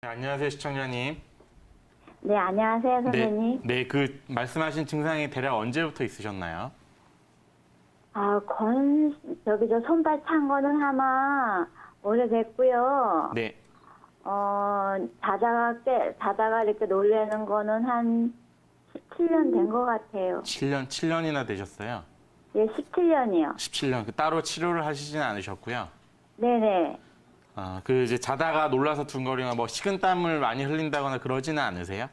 네, 안녕하세요, 시청자님. 네, 안녕하세요, 선생님. 그 말씀하신 증상이 대략 언제부터 있으셨나요? 저 손발 찬 거는 아마 오래됐고요. 네, 자다가 이렇게 놀라는 거는 한 17년 된 것 같아요. 7년이나 되셨어요. 예, 17년이요. 17년. 따로 치료를 하시지는 않으셨고요. 네네. 이제 자다가 놀라서 둔거리거나 뭐 식은땀을 많이 흘린다거나 그러지는 않으세요?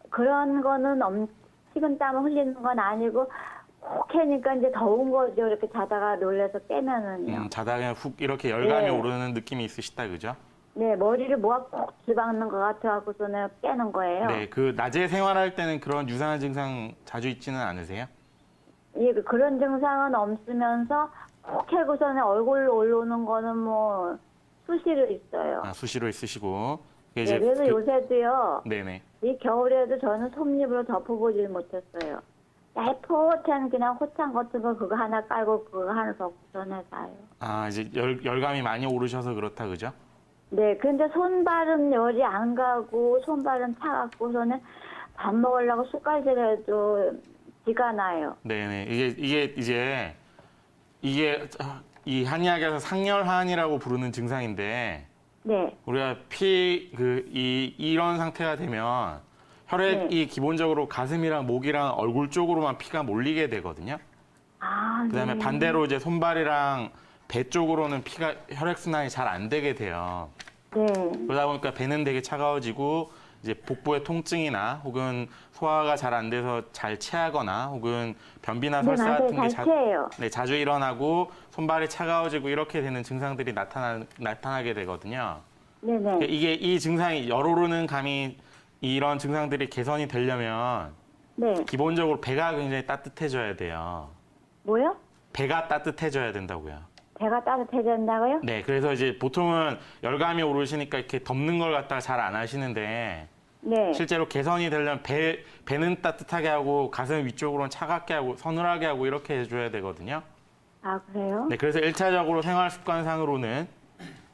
그런 거는 식은땀을 흘리는 건 아니고, 혹 캐니까 이제 더운 거죠. 이렇게 자다가 놀라서 깨면은요. 자다가 그냥 훅 이렇게 열감이 네. 오르는 느낌이 있으시다, 그죠? 네, 머리를 뭐가 콕 집어박는 것 같아갖고서는 깨는 거예요. 네, 낮에 생활할 때는 그런 유사한 증상 자주 있지는 않으세요? 예, 그런 증상은 없으면서 콕 캐고서는 얼굴로 올라오는 거는 뭐 수시로 있어요. 수시로 있으시고. 네, 그래서 요새도요. 네네. 이 겨울에도 저는 솜잎으로 덮어보질 못했어요. 얇포찬 그냥 호창 같은 거 그거 하나 깔고 그거 하나 덮고서는 자요. 이제 열감이 많이 오르셔서 그렇다, 그죠? 네, 근데 손발은 열이 안 가고 손발은 차갑고서는 밥 먹으려고 숟갈질해도 기가 나요. 네네. 이게 이 한의학에서 상열한이라고 부르는 증상인데 네, 우리가 이런 상태가 되면 혈액이 기본적으로 가슴이랑 목이랑 얼굴 쪽으로만 피가 몰리게 되거든요. 그다음에 네. 반대로 이제 손발이랑 배 쪽으로는 혈액순환이 잘 안 되게 돼요. 네, 그러다 보니까 배는 되게 차가워지고 이제 복부의 통증이나 혹은 소화가 잘 안 돼서 잘 체하거나 혹은 변비나 네, 설사 맞아요. 같은 게 잘 체해요. 자주 일어나고 손발이 차가워지고 이렇게 되는 증상들이 나타나게 되거든요. 네네. 이 증상이 열 오르는 감이 이런 증상들이 개선이 되려면 네. 기본적으로 배가 굉장히 따뜻해져야 돼요. 뭐요? 배가 따뜻해져야 된다고요. 배가 따뜻해진다고요? 네, 그래서 이제 보통은 열감이 오르시니까 이렇게 덮는 걸 갖다가 잘 안 하시는데 네. 실제로 개선이 되려면 배는 따뜻하게 하고 가슴 위쪽으로는 차갑게 하고 서늘하게 하고 이렇게 해줘야 되거든요. 아, 그래요? 네, 그래서 1차적으로 생활 습관상으로는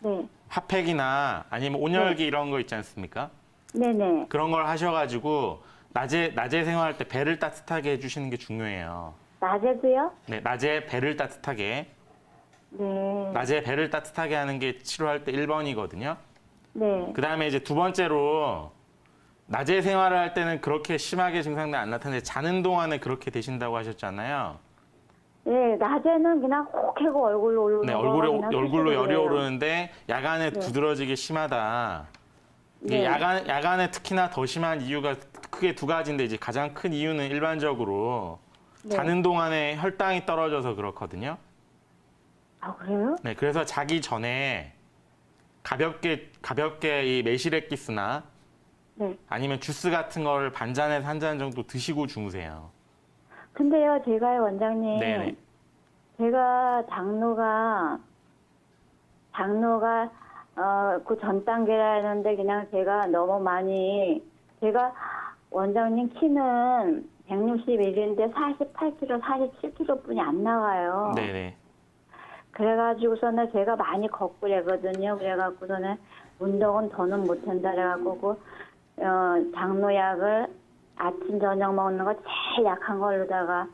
네. 핫팩이나 아니면 온열기 이런 거 있지 않습니까? 네네. 그런 걸 하셔가지고 낮에 생활할 때 배를 따뜻하게 해주시는 게 중요해요. 낮에도요? 네, 낮에 배를 따뜻하게. 네. 낮에 배를 따뜻하게 하는 게 치료할 때 1번이거든요. 네. 그 다음에 이제 두 번째로 낮에 생활을 할 때는 그렇게 심하게 증상들이 안 나타나는데 자는 동안에 그렇게 되신다고 하셨잖아요. 네, 낮에는 그냥 혹 하고 얼굴로 오르는 네, 거 얼굴로 열이 그래요. 오르는데 야간에 네. 두드러지기 심하다. 이게 네. 야간에 특히나 더 심한 이유가 크게 두 가지인데 이제 가장 큰 이유는 일반적으로 네. 자는 동안에 혈당이 떨어져서 그렇거든요. 아, 그래요? 네, 그래서 자기 전에 가볍게 이 매실액기스나 네. 아니면 주스 같은 거를 반잔에서 한 잔 정도 드시고 주무세요. 근데요, 제가요, 원장님. 네네. 제가 장로가, 그 전 단계라 했는데 그냥 제가 너무 제가 원장님 키는 161인데 48kg, 47kg 뿐이 안 나가요. 네네. 그래가지고서는 제가 많이 걷고 그러거든요. 그래갖고서는 운동은 더는 못한다 그래갖고 장노약을 아침 저녁 먹는 거 제일 약한 걸로다가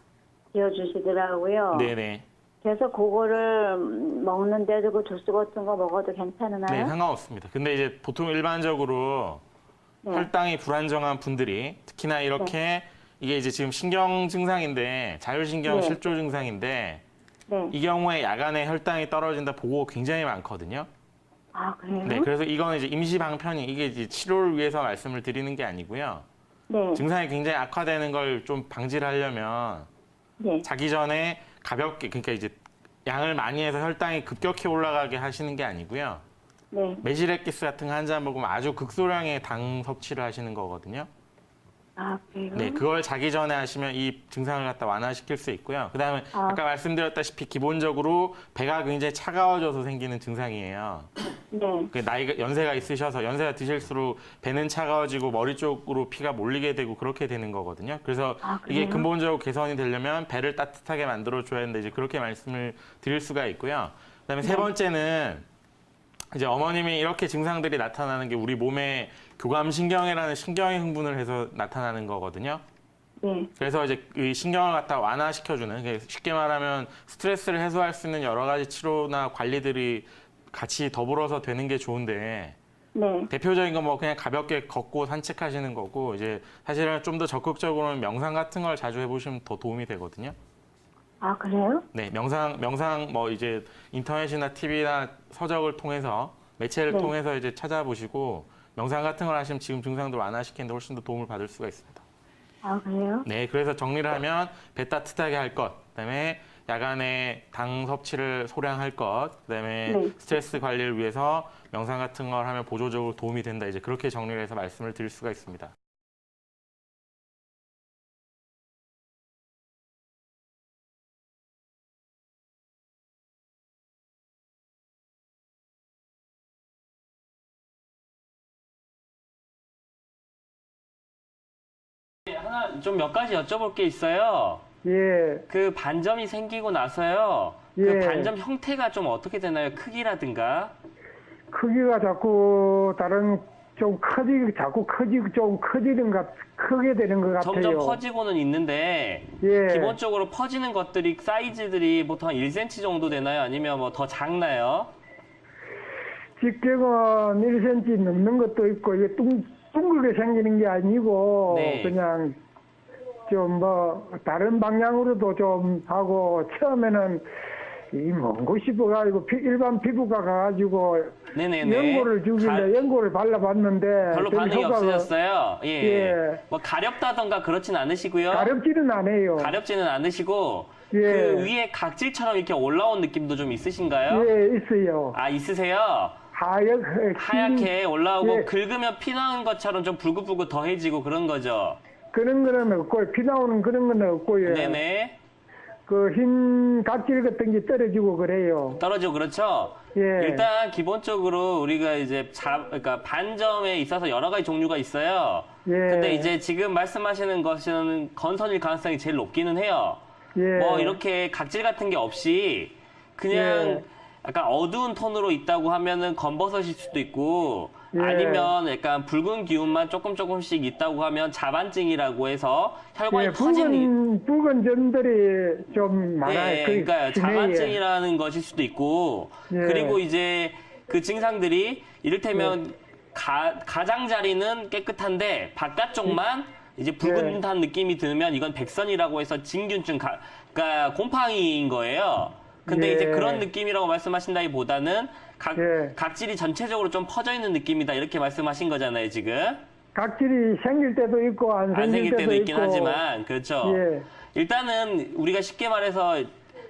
지어주시더라고요. 네네. 그래서 그거를 먹는데도 그 주스 같은 거 먹어도 괜찮으나요? 네, 상관없습니다. 근데 이제 보통 일반적으로 네. 혈당이 불안정한 분들이 특히나 이렇게 이게 이제 지금 신경 증상인데 자율신경 네. 실조 증상인데 네. 이 경우에 야간에 혈당이 떨어진다 보고 굉장히 많거든요. 아, 그래요? 네, 그래서 이거는 이제 임시 방편이 이게 이제 치료를 위해서 말씀을 드리는 게 아니고요. 네. 증상이 굉장히 악화되는 걸 좀 방지를 하려면 네. 자기 전에 가볍게 그러니까 이제 양을 많이 해서 혈당이 급격히 올라가게 하시는 게 아니고요. 네. 매실액기스 같은 거 한 잔 먹으면 아주 극소량의 당 섭취를 하시는 거거든요. 아, 그래요? 네, 그걸 자기 전에 하시면 이 증상을 갖다 완화시킬 수 있고요. 그다음에 아까 말씀드렸다시피 기본적으로 배가 굉장히 차가워져서 생기는 증상이에요. 네. 연세가 있으셔서 연세가 드실수록 배는 차가워지고 머리 쪽으로 피가 몰리게 되고 그렇게 되는 거거든요. 그래서 이게 그래요? 근본적으로 개선이 되려면 배를 따뜻하게 만들어 줘야 하는데 이제 그렇게 말씀을 드릴 수가 있고요. 그다음에 세 번째는 이제 어머님이 이렇게 증상들이 나타나는 게 우리 몸에 교감신경이라는 신경이 흥분을 해서 나타나는 거거든요. 네. 그래서 이제 이 신경을 갖다 완화시켜주는, 쉽게 말하면 스트레스를 해소할 수 있는 여러 가지 치료나 관리들이 같이 더불어서 되는 게 좋은데, 네. 대표적인 건 뭐 그냥 가볍게 걷고 산책하시는 거고, 이제 사실은 좀 더 적극적으로는 명상 같은 걸 자주 해보시면 더 도움이 되거든요. 아, 그래요? 네, 명상 뭐 이제 인터넷이나 TV나 서적을 통해서 매체를 네. 통해서 이제 찾아보시고 명상 같은 걸 하시면 지금 증상들 완화시키는데 훨씬 더 도움을 받을 수가 있습니다. 아, 그래요? 네, 그래서 정리를 하면 배 따뜻하게 할 것, 그다음에 야간에 당 섭취를 소량할 것, 그다음에 네. 스트레스 관리를 위해서 명상 같은 걸 하면 보조적으로 도움이 된다. 이제 그렇게 정리를 해서 말씀을 드릴 수가 있습니다. 하나 좀 몇 가지 여쭤볼 게 있어요. 예, 그 반점이 생기고 나서요. 그 예. 반점 형태가 좀 어떻게 되나요? 크기라든가. 크기가 자꾸 자꾸 좀 크게 되는 것 같아요. 점점 퍼지고는 있는데 예. 기본적으로 퍼지는 것들이 사이즈들이 보통 한 1cm 정도 되나요? 아니면 뭐 더 작나요? 직경은 1cm 넘는 것도 있고, 이게 둥글게 생기는 게 아니고, 네. 그냥 좀 다른 방향으로도 좀 하고, 처음에는 뭔고 싶어가지고, 일반 피부과 가가지고, 네네네. 연고를 주길래 연고를 발라봤는데, 별로 별 반응이 효과가 없으셨어요? 예. 예. 뭐 가렵다던가 그렇진 않으시고요. 가렵지는 않아요. 가렵지는 않으시고 예. 그 위에 각질처럼 이렇게 올라온 느낌도 좀 있으신가요? 예, 있어요. 아, 있으세요? 하얗게 올라오고 예. 긁으면 피 나는 것처럼 좀 불긋불긋 더해지고 그런 거죠. 그런 거는 없고요. 피 나오는 그런 거는 없고요. 네네. 그 흰 각질 같은 게 떨어지고 그래요. 떨어지고 그렇죠. 예. 일단 기본적으로 우리가 이제 그러니까 반점에 있어서 여러 가지 종류가 있어요. 예. 근데 이제 지금 말씀하시는 것은 건선일 가능성이 제일 높기는 해요. 예. 뭐 이렇게 각질 같은 게 없이 그냥 예. 약간 어두운 톤으로 있다고 하면은 검버섯일 수도 있고 예. 아니면 약간 붉은 기운만 조금씩 있다고 하면 자반증이라고 해서 혈관이 예, 터지는 붉은 점들이 좀 많아요. 예, 그 그러니까 심해요. 자반증이라는 것일 수도 있고 예. 그리고 이제 그 증상들이 이를테면 가장자리는 깨끗한데 바깥쪽만 이제 붉은 듯한 느낌이 들면 이건 백선이라고 해서 진균증 그러니까 곰팡이인 거예요. 근데 예. 이제 그런 느낌이라고 말씀하신다기보다는 예. 각질이 전체적으로 좀 퍼져 있는 느낌이다 이렇게 말씀하신 거잖아요 지금. 각질이 생길 때도 있고 안 안 생길 때도 있긴 있고. 하지만 그렇죠. 예. 일단은 우리가 쉽게 말해서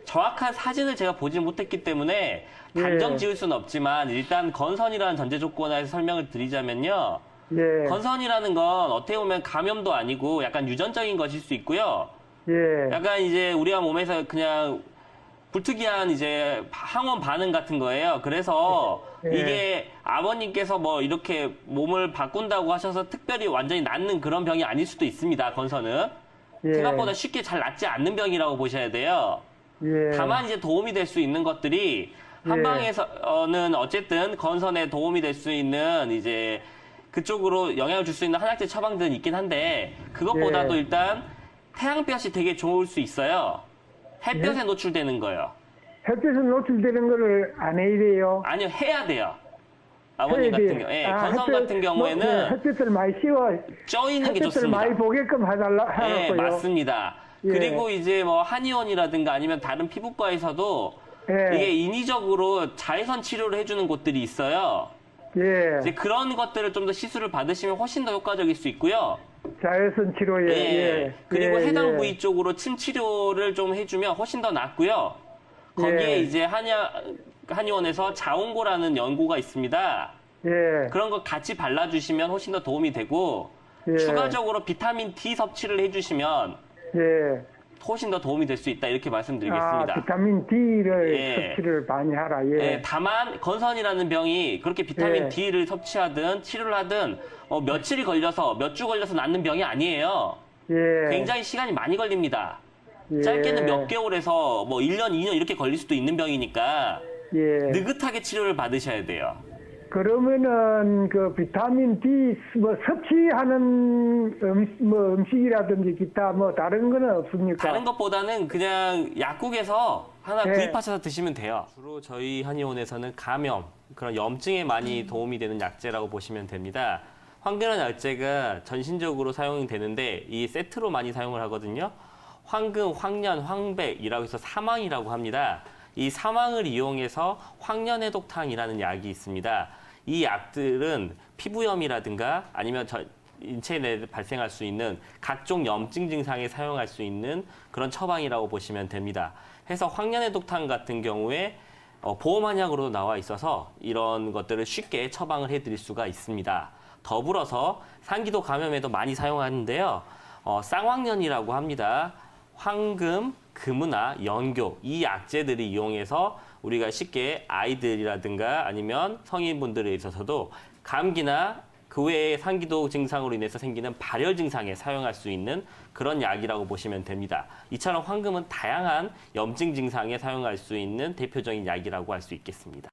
정확한 사진을 제가 보지 못했기 때문에 단정 예. 지을 수는 없지만 일단 건선이라는 전제 조건에서 설명을 드리자면요. 예. 건선이라는 건 어떻게 보면 감염도 아니고 약간 유전적인 것일 수 있고요. 예. 약간 이제 우리가 몸에서 그냥 불특이한 이제 항원 반응 같은 거예요. 그래서 예. 이게 아버님께서 뭐 이렇게 몸을 바꾼다고 하셔서 특별히 완전히 낫는 그런 병이 아닐 수도 있습니다. 건선은. 예. 생각보다 쉽게 잘 낫지 않는 병이라고 보셔야 돼요. 예. 다만 이제 도움이 될 수 있는 것들이 한방에서는 어쨌든 건선에 도움이 될 수 있는 이제 그쪽으로 영향을 줄 수 있는 한약재 처방들은 있긴 한데 그것보다도 예. 일단 태양볕이 되게 좋을 수 있어요. 햇볕에 예? 노출되는 거예요. 햇빛에 노출되는 거를 안 해야 돼요. 아니요, 해야 돼요. 아버님 해야 같은 돼요. 경우, 예, 아, 건선 햇빛, 같은 경우에는 햇빛을 많이 씌워 쪄 있는 게 햇빛을 좋습니다. 많이 보게끔 해달라 예, 하고요. 맞습니다. 예. 그리고 이제 뭐 한의원이라든가 아니면 다른 피부과에서도 예. 이게 인위적으로 자외선 치료를 해주는 곳들이 있어요. 예. 이제 그런 것들을 좀 더 시술을 받으시면 훨씬 더 효과적일 수 있고요. 자외선 치료에. 예. 그리고 예, 해당 예. 부위 쪽으로 침 치료를 좀 해주면 훨씬 더 낫고요. 거기에 예. 이제 한의원에서 자옹고라는 연고가 있습니다. 예. 그런 거 같이 발라주시면 훨씬 더 도움이 되고 예. 추가적으로 비타민 D 섭취를 해주시면 예. 훨씬 더 도움이 될 수 있다 이렇게 아, 말씀드리겠습니다. 비타민 D를 예. 섭취를 많이 하라. 예. 예, 다만 건선이라는 병이 그렇게 비타민 예. D를 섭취하든 치료를 하든 며칠이 걸려서 몇 주 걸려서 낫는 병이 아니에요. 예. 굉장히 시간이 많이 걸립니다. 예. 짧게는 몇 개월에서 뭐 1년, 2년 이렇게 걸릴 수도 있는 병이니까 예. 느긋하게 치료를 받으셔야 돼요. 그러면은 그 비타민 D 뭐 섭취하는 음식이라든지 기타 뭐 다른 거는 없습니까? 다른 것보다는 그냥 약국에서 하나 네. 구입하셔서 드시면 돼요. 주로 저희 한의원에서는 감염, 그런 염증에 많이 도움이 되는 약재라고 보시면 됩니다. 황근화 약재가 전신적으로 사용이 되는데 이 세트로 많이 사용을 하거든요. 황금, 황련, 황백이라고 해서 사망이라고 합니다. 이 사망을 이용해서 황련해독탕이라는 약이 있습니다. 이 약들은 피부염이라든가 아니면 인체 내에 발생할 수 있는 각종 염증 증상에 사용할 수 있는 그런 처방이라고 보시면 됩니다. 해서 황련해독탕 같은 경우에 보험한약으로도 나와 있어서 이런 것들을 쉽게 처방을 해드릴 수가 있습니다. 더불어서 상기도 감염에도 많이 사용하는데요. 쌍황련이라고 합니다. 황금, 금은화, 연교 이 약재들을 이용해서 우리가 쉽게 아이들이라든가 아니면 성인분들에 있어서도 감기나 그 외의 상기도 증상으로 인해서 생기는 발열 증상에 사용할 수 있는 그런 약이라고 보시면 됩니다. 이처럼 황금은 다양한 염증 증상에 사용할 수 있는 대표적인 약이라고 할 수 있겠습니다.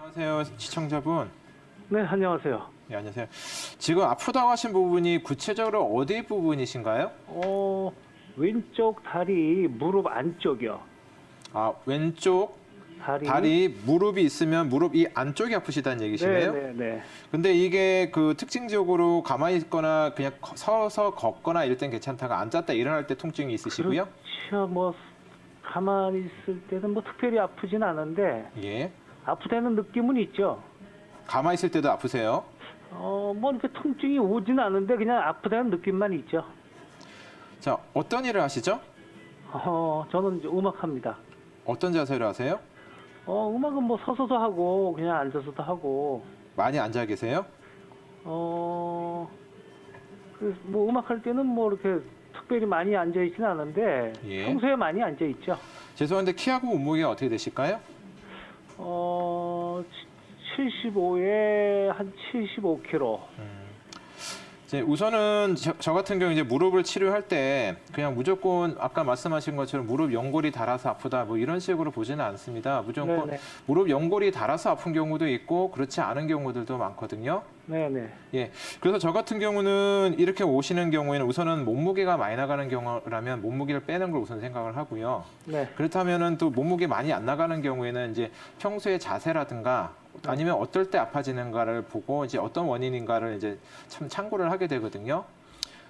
안녕하세요, 시청자분. 네, 안녕하세요. 네, 안녕하세요. 지금 아프다고 하신 부분이 구체적으로 어디 부분이신가요? 왼쪽 다리 무릎 안쪽이요. 아, 왼쪽 다리 무릎이 있으면 무릎 이 안쪽이 아프시다는 얘기시네요? 네, 네, 네. 근데 이게 그 특징적으로 가만히 있거나 그냥 서서 걷거나 이럴 땐 괜찮다가 앉았다 일어날 때 통증이 있으시고요? 그렇죠. 뭐 가만히 있을 때는 뭐 특별히 아프진 않은데 예. 아프다는 느낌은 있죠. 가만히 있을 때도 아프세요? 뭐 이렇게 통증이 오진 않은데 그냥 아프다는 느낌만 있죠. 자, 어떤 일을 하시죠? 저는 이제 음악합니다. 어떤 자세로 하세요? 음악은 뭐 서서도 하고 그냥 앉아서도 하고 많이 앉아 계세요? 그래서 뭐 음악할 때는 뭐 이렇게 특별히 많이 앉아 있지는 않은데 예. 평소에 많이 앉아 있죠. 죄송한데 키하고 몸무게가 어떻게 되실까요? 75에 한 75kg. 이제 우선은 저 같은 경우 이제 무릎을 치료할 때 그냥 무조건 아까 말씀하신 것처럼 무릎 연골이 닳아서 아프다 뭐 이런 식으로 보지는 않습니다. 무조건 네네. 무릎 연골이 닳아서 아픈 경우도 있고 그렇지 않은 경우들도 많거든요. 네네. 예. 그래서 저 같은 경우는 이렇게 오시는 경우에는 우선은 몸무게가 많이 나가는 경우라면 몸무게를 빼는 걸 우선 생각을 하고요. 네. 그렇다면은 또 몸무게 많이 안 나가는 경우에는 이제 평소의 자세라든가 아니면 어떨 때 아파지는가를 보고 이제 어떤 원인인가를 이제 참 참고를 하게 되거든요.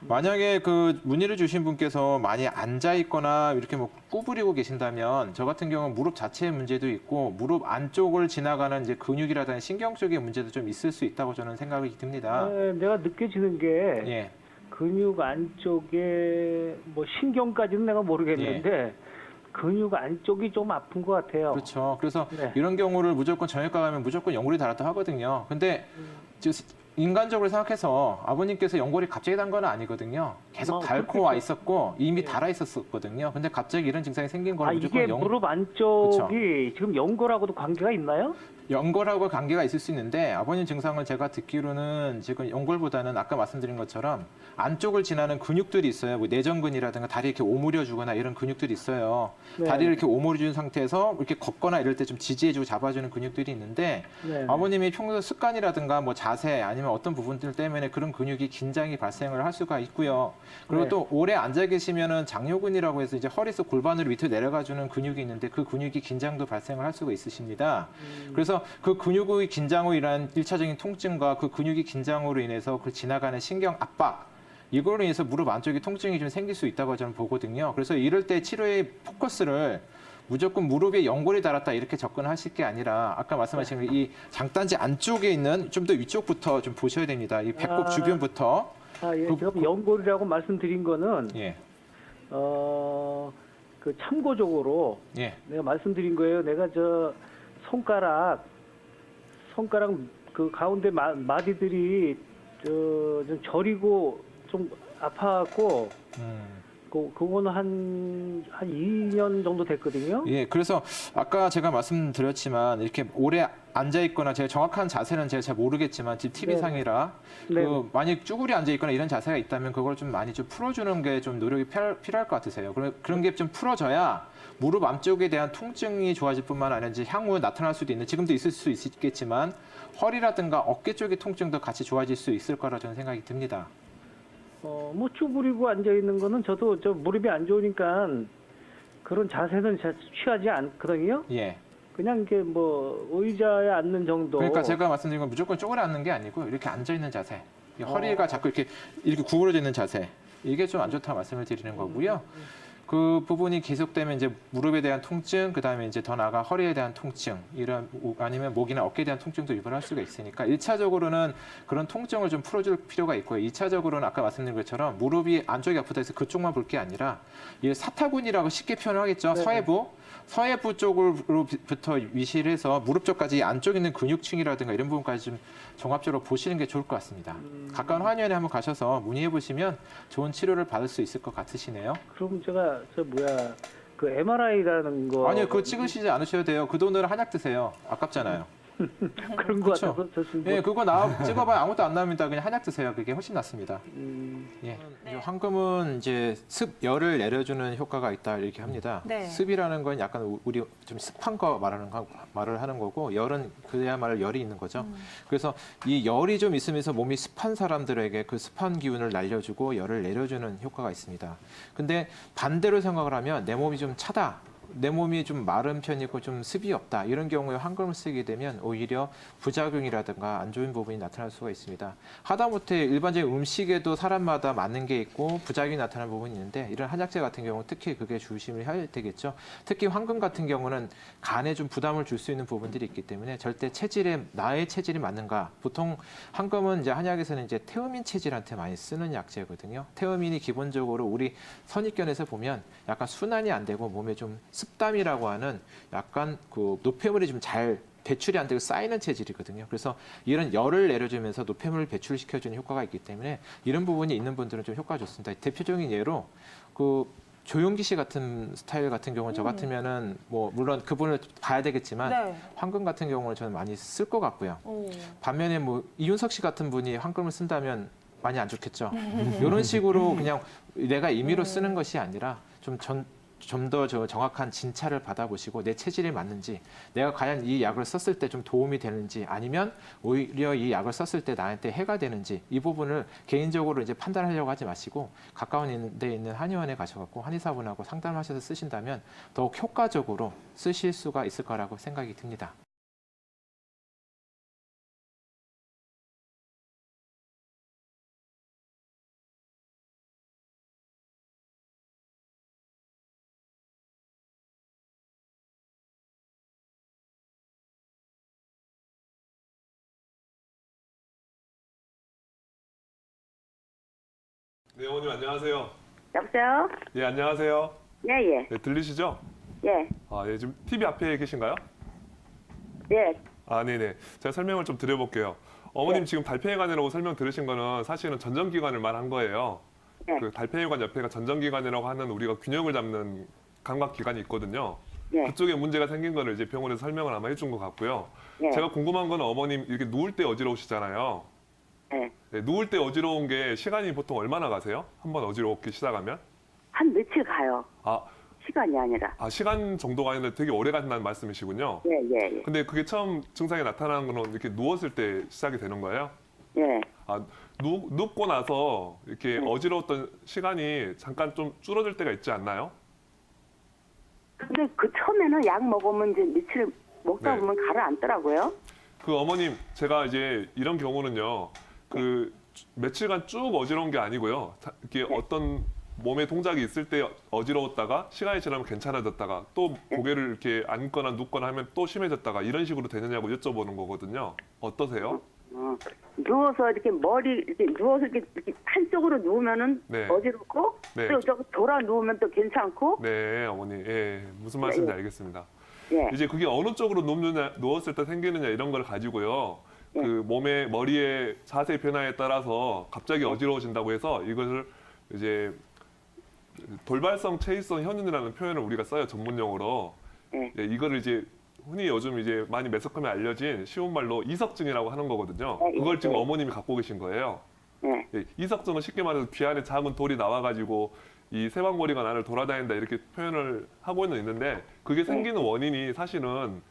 만약에 그 문의를 주신 분께서 많이 앉아 있거나 이렇게 뭐 구부리고 계신다면 저 같은 경우는 무릎 자체의 문제도 있고 무릎 안쪽을 지나가는 이제 근육이라든지 신경 쪽의 문제도 좀 있을 수 있다고 저는 생각이 듭니다. 내가 느껴지는 게 예. 근육 안쪽에 뭐 신경까지는 내가 모르겠는데 근육 안쪽이 좀 아픈 것 같아요. 그렇죠. 그래서 네. 이런 경우를 무조건 정형외과 가면 무조건 연골이 닳았다 하거든요. 근데 인간적으로 생각해서 아버님께서 연골이 갑자기 단 건 아니거든요. 계속 닳고 와 있었고 이미 닳아 있었거든요. 근데 갑자기 이런 증상이 생긴 거는 무조건 이게 무릎 안쪽이 지금 연골하고도 관계가 있나요? 연골하고 관계가 있을 수 있는데 아버님 증상을 제가 듣기로는 지금 연골보다는 아까 말씀드린 것처럼 안쪽을 지나는 근육들이 있어요. 뭐 내전근이라든가 다리 이렇게 오므려주거나 이런 근육들이 있어요. 네. 다리를 이렇게 오므려준 상태에서 이렇게 걷거나 이럴 때 좀 지지해주고 잡아주는 근육들이 있는데 네. 아버님이 평소 습관이라든가 뭐 자세 아니면 어떤 부분들 때문에 그런 근육이 긴장이 발생을 할 수가 있고요. 그리고 네. 또 오래 앉아 계시면은 장요근이라고 해서 이제 허리에서 골반으로 밑으로 내려가주는 근육이 있는데 그 근육이 긴장도 발생을 할 수가 있으십니다. 그래서 그 근육의 긴장으로 인한 1차적인 통증과 그 근육이 긴장으로 인해서 그 지나가는 신경 압박 이걸로 인해서 무릎 안쪽에 통증이 좀 생길 수 있다고 저는 보거든요. 그래서 이럴 때 치료의 포커스를 무조건 무릎에 연골이 닳았다 이렇게 접근하실 게 아니라 아까 말씀하신 이 장단지 안쪽에 있는 좀 더 위쪽부터 좀 보셔야 됩니다. 이 배꼽 주변부터. 예. 제가 연골이라고 말씀드린 거는 예. 그 참고적으로 예. 내가 말씀드린 거예요. 내가 저 손가락 그 가운데 마디들이 좀 저리고 좀 아파갖고 그거는 한 2년 정도 됐거든요. 예, 그래서 아까 제가 말씀드렸지만 이렇게 오래 앉아 있거나 제가 정확한 자세는 제가 잘 모르겠지만 지금 TV 상이라 네. 만약 쭈그리 앉아 있거나 이런 자세가 있다면 그걸 좀 많이 좀 풀어주는 게 좀 노력이 필요할 것 같으세요. 그런 게 좀 풀어져야 무릎 앞쪽에 대한 통증이 좋아질 뿐만 아니라 이제 향후 나타날 수도 있는 지금도 있을 수 있겠지만 허리라든가 어깨 쪽의 통증도 같이 좋아질 수 있을 거라 저는 생각이 듭니다. 뭐 쭈그리고 앉아 있는 거는 저도 저 무릎이 안 좋으니까 그런 자세는 취하지 않거든요. 예. 그냥 이게 뭐 의자에 앉는 정도. 그러니까 제가 말씀드린 건 무조건 쪼그려 앉는 게 아니고 이렇게 앉아 있는 자세. 이 허리가 자꾸 이렇게 구부러져 있는 자세. 이게 좀 안 좋다 말씀을 드리는 거고요. 그 부분이 계속되면 이제 무릎에 대한 통증, 그다음에 이제 더 나아가 허리에 대한 통증, 이런 아니면 목이나 어깨에 대한 통증도 유발할 수가 있으니까 1차적으로는 그런 통증을 좀 풀어줄 필요가 있고요. 2차적으로는 아까 말씀드린 것처럼 무릎이 안쪽이 아프다 해서 그쪽만 볼 게 아니라 이 사타구니라고 쉽게 표현을 하겠죠. 네. 서해부 쪽으로부터 위시를 해서 무릎 쪽까지 안쪽에 있는 근육층이라든가 이런 부분까지 좀 종합적으로 보시는 게 좋을 것 같습니다. 가까운 한의원에 한번 가셔서 문의해 보시면 좋은 치료를 받을 수 있을 것 같으시네요. 그럼 제가 그 MRI라는 거 아니요, 그거 찍으시지 않으셔도 돼요. 그 돈으로 한약 드세요. 아깝잖아요. 그런 거 그쵸? 같아서 좋습니다. 예, 그거 찍어봐야 아무것도 안 나옵니다. 그냥 한약 드세요. 그게 훨씬 낫습니다. 예. 황금은 이제 열을 내려주는 효과가 있다 이렇게 합니다. 네. 습이라는 건 약간 우리 좀 습한 거 말을 하는 거고 열은 그야말로 열이 있는 거죠. 그래서 이 열이 좀 있으면서 몸이 습한 사람들에게 그 습한 기운을 날려주고 열을 내려주는 효과가 있습니다. 근데 반대로 생각을 하면 내 몸이 좀 차다. 내 몸이 좀 마른 편이고 좀 습이 없다. 이런 경우에 황금을 쓰게 되면 오히려 부작용이라든가 안 좋은 부분이 나타날 수가 있습니다. 하다못해 일반적인 음식에도 사람마다 맞는 게 있고 부작용이 나타나는 부분이 있는데 이런 한약재 같은 경우 특히 그게 조심을 해야 되겠죠. 특히 황금 같은 경우는 간에 좀 부담을 줄 수 있는 부분들이 있기 때문에 절대 나의 체질이 맞는가. 보통 황금은 이제 한약에서는 이제 태음인 체질한테 많이 쓰는 약재거든요. 태음인이 기본적으로 우리 선입견에서 보면 약간 순환이 안 되고 몸에 좀 습담이라고 하는 약간 그 노폐물이 좀 잘 배출이 안 되고 쌓이는 체질이거든요. 그래서 이런 열을 내려주면서 노폐물을 배출시켜주는 효과가 있기 때문에 이런 부분이 있는 분들은 좀 효과가 좋습니다. 대표적인 예로 그 조용기 씨 같은 스타일 같은 경우는 저 같으면은 뭐 물론 그분을 봐야 되겠지만 네. 황금 같은 경우는 저는 많이 쓸 것 같고요. 오. 반면에 뭐 이윤석 씨 같은 분이 황금을 쓴다면 많이 안 좋겠죠. 이런 식으로 그냥 내가 임의로 쓰는 것이 아니라 좀 더 정확한 진찰을 받아보시고 내 체질이 맞는지 내가 과연 이 약을 썼을 때 좀 도움이 되는지 아니면 오히려 이 약을 썼을 때 나한테 해가 되는지 이 부분을 개인적으로 이제 판단하려고 하지 마시고 가까운 데 있는 한의원에 가셔갖고 한의사분하고 상담하셔서 쓰신다면 더욱 효과적으로 쓰실 수가 있을 거라고 생각이 듭니다. 네, 어머님 안녕하세요. 여보세요? 예, 안녕하세요. 예. 네, 들리시죠? 예. 아, 예, 지금 TV 앞에 계신가요? 예. 아, 네네. 제가 설명을 좀 드려볼게요. 어머님 네. 지금 달팽이관이라고 설명 들으신 거는 사실은 전정기관을 말한 거예요. 네. 그 달팽이관 옆에가 전정기관이라고 하는 우리가 균형을 잡는 감각기관이 있거든요. 예. 그쪽에 문제가 생긴 거를 이제 병원에서 설명을 아마 해준 것 같고요. 예. 제가 궁금한 건 어머님 이렇게 누울 때 어지러우시잖아요. 예. 네, 누울 때 어지러운 게 시간이 보통 얼마나 가세요? 한번 어지럽기 시작하면? 한 며칠 가요. 아, 시간이 아니라. 시간 정도가 아니라 되게 오래 간다는 말씀이시군요. 예. 근데 그게 처음 증상이 나타나는 거는 이렇게 누웠을 때 시작이 되는 거예요? 예. 눕고 나서 이렇게 어지러웠던 시간이 잠깐 좀 줄어들 때가 있지 않나요? 근데 그 처음에는 약 먹으면 이제 며칠 먹다 네. 보면 가라앉더라고요. 그 어머님, 제가 이제 이런 경우는요, 그 며칠간 쭉 어지러운 게 아니고요. 이렇게 어떤 몸에 동작이 있을 때 어지러웠다가 시간이 지나면 괜찮아졌다가 또 고개를 이렇게 앉거나 눕거나 하면 또 심해졌다가 이런 식으로 되느냐고 여쭤보는 거거든요. 어떠세요? 누워서 이렇게 누워서 이렇게 한쪽으로 누우면은 네. 어지럽고 네. 또 저거 돌아 누우면 또 괜찮고. 네, 어머니. 예, 무슨 말씀인지 알겠습니다. 예. 이제 그게 어느 쪽으로 누웠을 때 생기느냐 이런 걸 가지고요. 예. 그 몸의 머리의 자세 변화에 따라서 갑자기 어지러워진다고 해서 이것을 이제 돌발성 체위성 현윤이라는 표현을 우리가 써요 전문용어로. 네. 예, 이거를 이제 흔히 요즘 이제 많이 매스컴에 알려진 쉬운 말로 이석증이라고 하는 거거든요. 네, 그걸 지금 네. 어머님이 갖고 계신 거예요. 네. 예, 이석증은 쉽게 말해서 귀 안에 작은 돌이 나와가지고 이 세방머리가 나를 돌아다닌다 이렇게 표현을 하고는 있는데 그게 생기는 원인이 사실은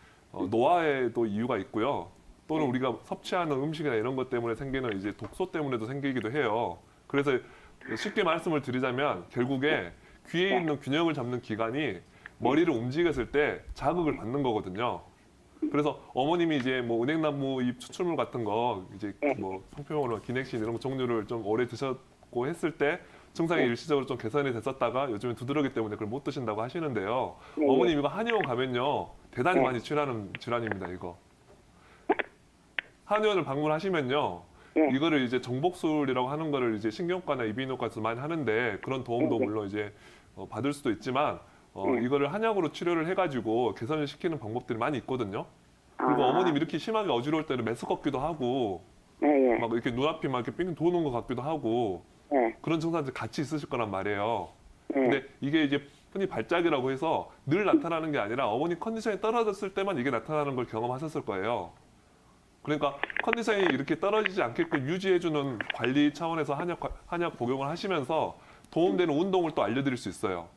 노화에도 이유가 있고요. 또는 우리가 섭취하는 음식이나 이런 것 때문에 생기는 이제 독소 때문에도 생기기도 해요. 그래서 쉽게 말씀을 드리자면 결국에 귀에 있는 균형을 잡는 기관이 머리를 움직였을 때 자극을 받는 거거든요. 그래서 어머님이 이제 뭐 은행나무 잎 추출물 같은 거 이제 뭐 상표용어로 기넥신 이런 종류를 좀 오래 드셨고 했을 때 증상이 일시적으로 좀 개선이 됐었다가 요즘에 두드러기 때문에 그걸 못 드신다고 하시는데요. 네. 어머님 이거 한의원 가면요 대단히 많이 치료하는 질환입니다 이거. 한의원을 방문하시면요. 네. 이거를 이제 정복술이라고 하는 거를 이제 신경과나 이비인후과에서 많이 하는데 그런 도움도 네. 물론 이제 받을 수도 있지만 이거를 한약으로 치료를 해가지고 개선을 시키는 방법들이 많이 있거든요. 그리고 어머님 이렇게 심하게 어지러울 때는 메스껍기도 하고 네, 예. 막 이렇게 눈앞이 막 이렇게 삥 도는 것 같기도 하고 네. 그런 증상들이 같이 있으실 거란 말이에요. 네. 근데 이게 이제 흔히 발작이라고 해서 늘 나타나는 게 아니라 어머니 컨디션이 떨어졌을 때만 이게 나타나는 걸 경험하셨을 거예요. 그러니까 컨디션이 이렇게 떨어지지 않게끔 유지해주는 관리 차원에서 한약 복용을 하시면서 도움되는 운동을 또 알려드릴 수 있어요.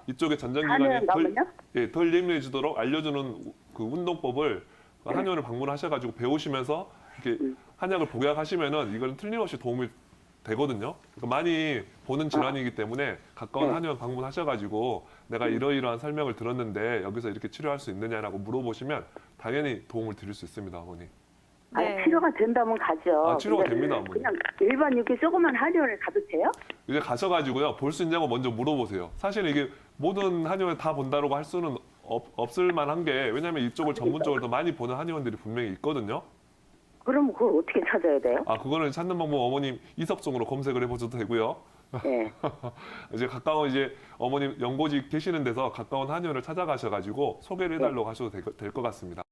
이쪽에 전정기관이 한의원 가면요? 덜 예민해지도록 알려주는 그 운동법을 한의원을 방문하셔가지고 배우시면서 이렇게 한약을 복약하시면은 이건 틀림없이 도움이 되거든요. 그러니까 많이 보는 질환이기 때문에 가까운 한의원 방문하셔가지고 내가 이러이러한 설명을 들었는데 여기서 이렇게 치료할 수 있느냐라고 물어보시면 당연히 도움을 드릴 수 있습니다, 어머니. 아니, 치료가 된다면 가죠. 아, 치료가 근데 됩니다, 어머니. 그냥 일반 이렇게 조그만 한의원에 가도 돼요? 이제 가셔가지고요 볼 수 있냐고 먼저 물어보세요. 사실 이게 모든 한의원을 다 본다라고 할 수는 없을 만한 게 왜냐하면 이쪽을 전문적으로 더 많이 보는 한의원들이 분명히 있거든요. 그럼 그걸 어떻게 찾아야 돼요? 아 그거는 찾는 방법 어머님 이석종으로 검색을 해보셔도 되고요. 예. 이제 가까운 이제 어머님 연고지 계시는 데서 가까운 한의원을 찾아가셔가지고 소개를 해달라고 하셔도 될 것 같습니다.